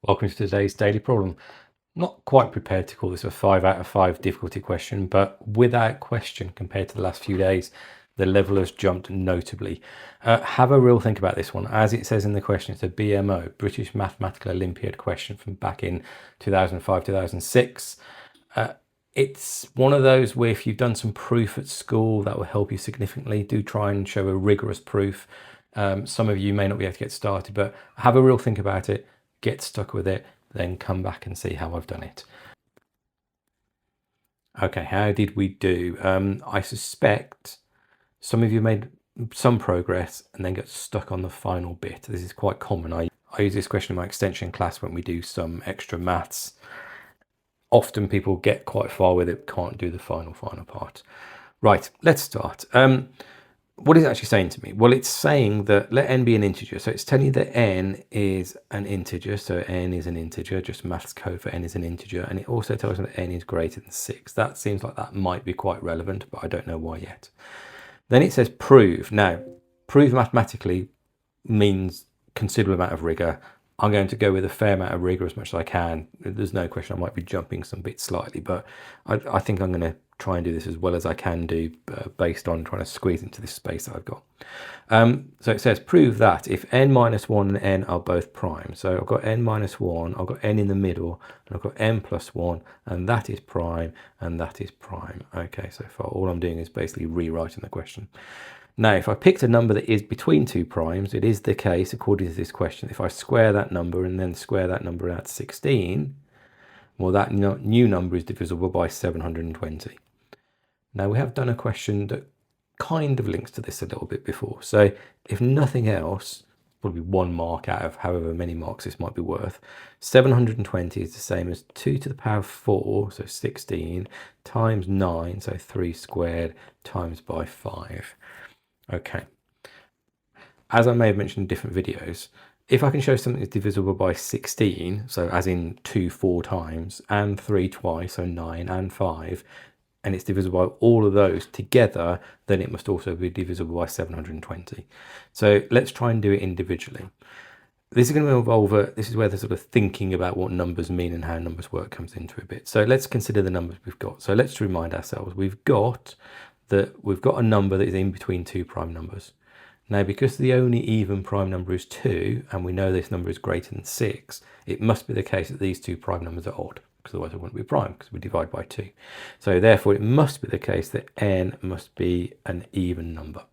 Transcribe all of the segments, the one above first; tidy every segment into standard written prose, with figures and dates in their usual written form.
Welcome to today's daily problem. Not quite prepared to call this a 5 out of 5 difficulty question, but without question, compared to the last few days, the level has jumped notably. Have a real think about this one. As it says in the question, it's a BMO, British Mathematical Olympiad question from back in 2005, 2006. It's one of those where if you've done some proof at school, that will help you significantly. Do try and show a rigorous proof. Some of you may not be able to get started, but have a real think about it. Get stuck with it, then come back and see how I've done it. Okay, how did we do? I suspect some of you made some progress and then got stuck on the final bit. This is quite common. I use this question in my extension class when we do some extra maths. Often people get quite far with it, can't do the final part. Right, let's start. What is it actually saying to me? Well, it's saying that let n be an integer. So it's telling you that n is an integer. So n is an integer, just maths code for n is an integer. And it also tells me that n is greater than 6. That seems like that might be quite relevant, but I don't know why yet. Then it says prove. Now, prove mathematically means considerable amount of rigor. I'm going to go with a fair amount of rigor as much as I can. There's no question I might be jumping some bits slightly, but I think I'm going to try and do this as well as I can do based on trying to squeeze into this space that I've got. So it says prove that if n minus 1 and n are both prime. So I've got n minus 1, I've got n in the middle, and I've got n plus 1, and that is prime, and that is prime. Okay, so far all I'm doing is basically rewriting the question. Now, if I picked a number that is between two primes, it is the case, according to this question, if I square that number and then square that number out to 16, well, that new number is divisible by 720. Now, we have done a question that kind of links to this a little bit before. So if nothing else, probably 1 mark out of however many marks this might be worth, 720 is the same as 2 to the power of 4, so 16, times 9, so 3 squared, times by 5. Okay. As I may have mentioned in different videos, if I can show something that's divisible by 16, so as in 2 4 times, and 3 twice, so 9 and 5, and it's divisible by all of those together, then it must also be divisible by 720. So let's try and do it individually. This is going to involve this is where the sort of thinking about what numbers mean and how numbers work comes into a bit. So let's consider the numbers we've got. So let's remind ourselves, we've got a number that is in between two prime numbers. Now, because the only even prime number is 2, and we know this number is greater than 6, it must be the case that these two prime numbers are odd, because otherwise it wouldn't be prime, because we divide by 2. So therefore, it must be the case that n must be an even number.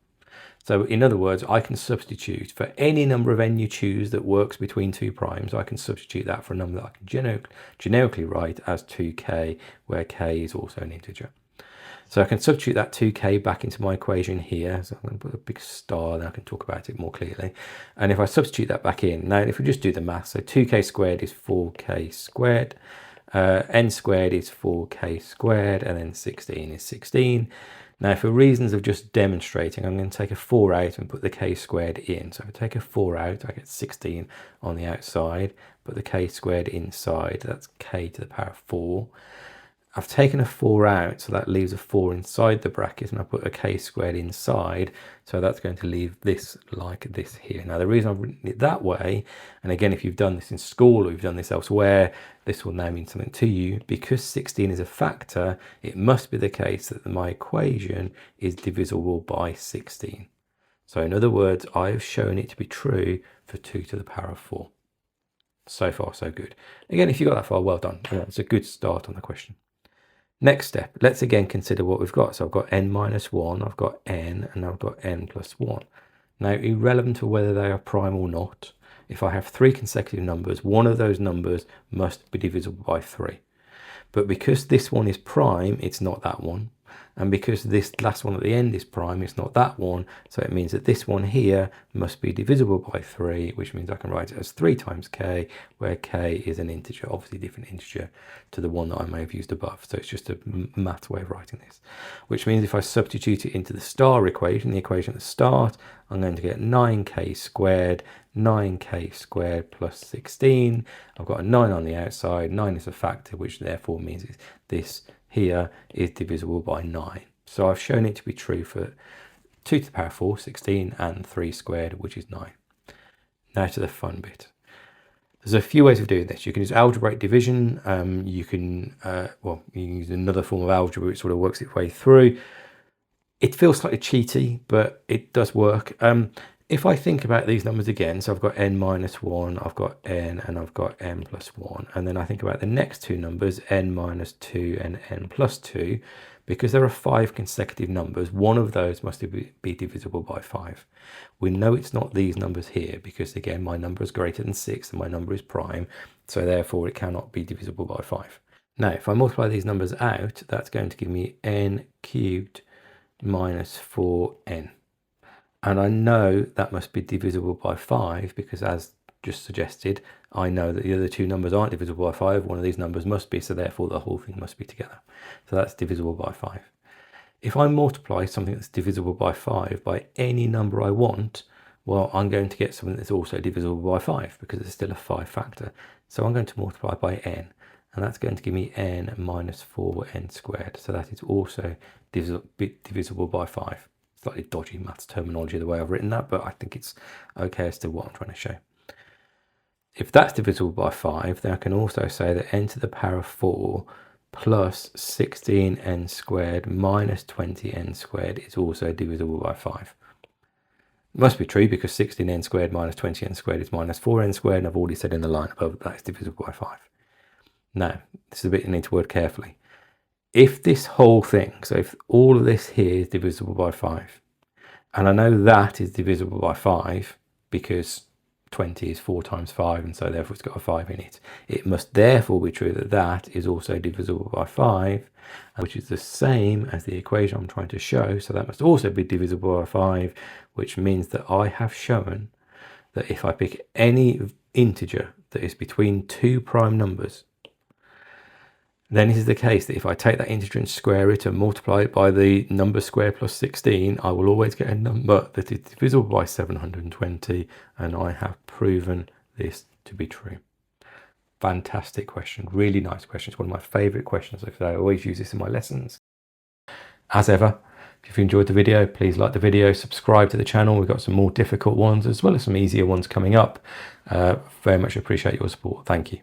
So in other words, I can substitute for any number of n you choose that works between two primes. I can substitute that for a number that I can generically write as 2k, where k is also an integer. So I can substitute that 2k back into my equation here. So I'm going to put a big star, then I can talk about it more clearly. And if I substitute that back in, now if we just do the math, so 2k squared is 4k squared, n squared is 4k squared, and then 16 is 16. Now, for reasons of just demonstrating, I'm going to take a 4 out and put the k squared in. So if I take a 4 out, I get 16 on the outside, put the k squared inside, that's k to the power of 4. I've taken a 4 out, so that leaves a 4 inside the bracket, and I put a k squared inside, so that's going to leave this like this here. Now, the reason I've written it that way, and again, if you've done this in school or you've done this elsewhere, this will now mean something to you. Because 16 is a factor, it must be the case that my equation is divisible by 16. So in other words, I have shown it to be true for 2 to the power of 4. So far, so good. Again, if you got that far, well done. Yeah, it's a good start on the question. Next step, let's again consider what we've got. So I've got n minus 1, I've got n, and I've got n plus 1. Now, irrelevant to whether they are prime or not, if I have 3 consecutive numbers, one of those numbers must be divisible by 3. But because this one is prime, it's not that one. And because this last one at the end is prime, it's not that one. So it means that this one here must be divisible by 3, which means I can write it as 3 times k, where k is an integer, obviously different integer to the one that I may have used above. So it's just a math way of writing this, which means if I substitute it into the star equation, the equation at the start, I'm going to get 9k squared plus 16. I've got a 9 on the outside. 9 is a factor, which therefore means this here is divisible by 9. So I've shown it to be true for 2 to the power of 4, 16, and 3 squared, which is 9. Now to the fun bit. There's a few ways of doing this. You can use algebraic division. You can use another form of algebra which sort of works its way through. It feels slightly cheaty, but it does work. If I think about these numbers again, so I've got n minus 1, I've got n, and I've got n plus 1. And then I think about the next two numbers, n minus 2 and n plus 2. Because there are 5 consecutive numbers, one of those must be divisible by 5. We know it's not these numbers here because, again, my number is greater than 6 and my number is prime, so therefore it cannot be divisible by 5. Now, if I multiply these numbers out, that's going to give me n cubed minus 4n. And I know that must be divisible by 5 because, as just suggested, I know that the other two numbers aren't divisible by 5. One of these numbers must be, so therefore the whole thing must be together. So that's divisible by 5. If I multiply something that's divisible by 5 by any number I want, well, I'm going to get something that's also divisible by 5 because it's still a 5 factor. So I'm going to multiply by n, and that's going to give me n minus 4n squared. So that is also divisible by 5. Slightly dodgy maths terminology the way I've written that, but I think it's okay as to what I'm trying to show. If that's divisible by 5, then I can also say that n to the power of 4 plus 16n squared minus 20n squared is also divisible by 5. It must be true because 16n squared minus 20n squared is minus 4n squared, and I've already said in the line above that it's divisible by 5. Now, this is a bit you need to word carefully. If this whole thing, so if all of this here is divisible by 5, and I know that is divisible by 5 because 20 is 4 times 5, and so therefore it's got a 5 in it. It must therefore be true that that is also divisible by 5, which is the same as the equation I'm trying to show. So that must also be divisible by 5, which means that I have shown that if I pick any integer that is between two prime numbers, then it is the case that if I take that integer and square it and multiply it by the number square plus 16, I will always get a number that is divisible by 720, and I have proven this to be true. Fantastic question, really nice question. It's one of my favourite questions because I always use this in my lessons. As ever, if you enjoyed the video, please like the video, subscribe to the channel. We've got some more difficult ones as well as some easier ones coming up. Very much appreciate your support. Thank you.